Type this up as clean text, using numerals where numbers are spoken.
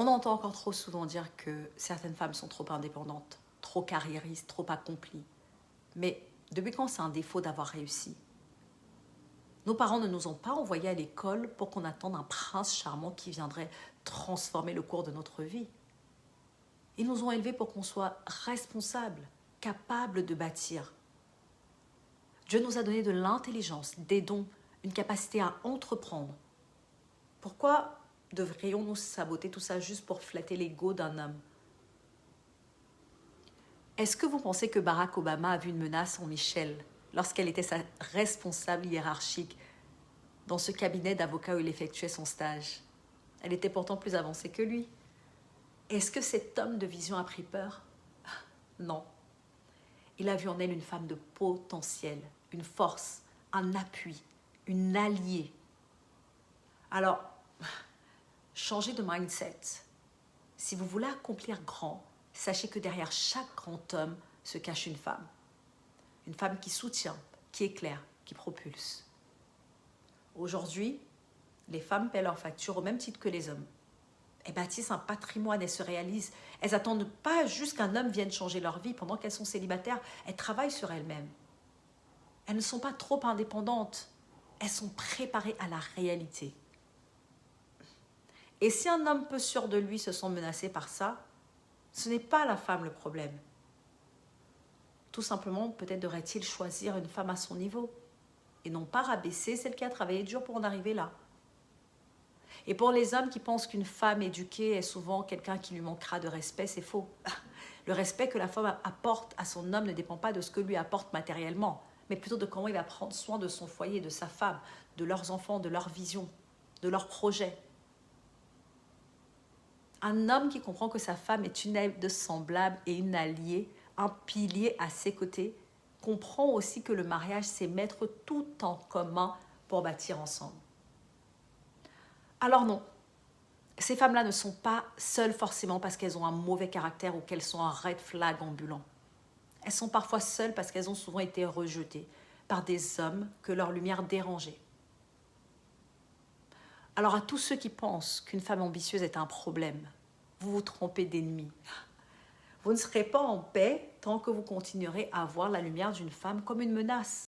On entend encore trop souvent dire que certaines femmes sont trop indépendantes, trop carriéristes, trop accomplies. Mais depuis quand c'est un défaut d'avoir réussi? Nos parents ne nous ont pas envoyés à l'école pour qu'on attende un prince charmant qui viendrait transformer le cours de notre vie. Ils nous ont élevés pour qu'on soit responsables, capables de bâtir. Dieu nous a donné de l'intelligence, des dons, une capacité à entreprendre. Pourquoi devrions-nous saboter tout ça juste pour flatter l'ego d'un homme? Est-ce que vous pensez que Barack Obama a vu une menace en Michelle lorsqu'elle était sa responsable hiérarchique dans ce cabinet d'avocats où il effectuait son stage? Elle était pourtant plus avancée que lui. Est-ce que cet homme de vision a pris peur? Non. Il a vu en elle une femme de potentiel, une force, un appui, une alliée. Alors, changez de mindset. Si vous voulez accomplir grand, sachez que derrière chaque grand homme se cache une femme. Une femme qui soutient, qui éclaire, qui propulse. Aujourd'hui, les femmes paient leurs factures au même titre que les hommes. Elles bâtissent un patrimoine, elles se réalisent. Elles n'attendent pas juste qu'un homme vienne changer leur vie. Pendant qu'elles sont célibataires, elles travaillent sur elles-mêmes. Elles ne sont pas trop indépendantes. Elles sont préparées à la réalité. Et si un homme peu sûr de lui se sent menacé par ça, ce n'est pas la femme le problème. Tout simplement, peut-être devrait-il choisir une femme à son niveau et non pas rabaisser celle qui a travaillé dur pour en arriver là. Et pour les hommes qui pensent qu'une femme éduquée est souvent quelqu'un qui lui manquera de respect, c'est faux. Le respect que la femme apporte à son homme ne dépend pas de ce que lui apporte matériellement, mais plutôt de comment il va prendre soin de son foyer, de sa femme, de leurs enfants, de leur vision, de leurs projets. Un homme qui comprend que sa femme est une aide semblable et une alliée, un pilier à ses côtés, comprend aussi que le mariage, c'est mettre tout en commun pour bâtir ensemble. Alors non, ces femmes-là ne sont pas seules forcément parce qu'elles ont un mauvais caractère ou qu'elles sont un red flag ambulant. Elles sont parfois seules parce qu'elles ont souvent été rejetées par des hommes que leur lumière dérangeait. Alors à tous ceux qui pensent qu'une femme ambitieuse est un problème, vous vous trompez d'ennemi. Vous ne serez pas en paix tant que vous continuerez à voir la lumière d'une femme comme une menace.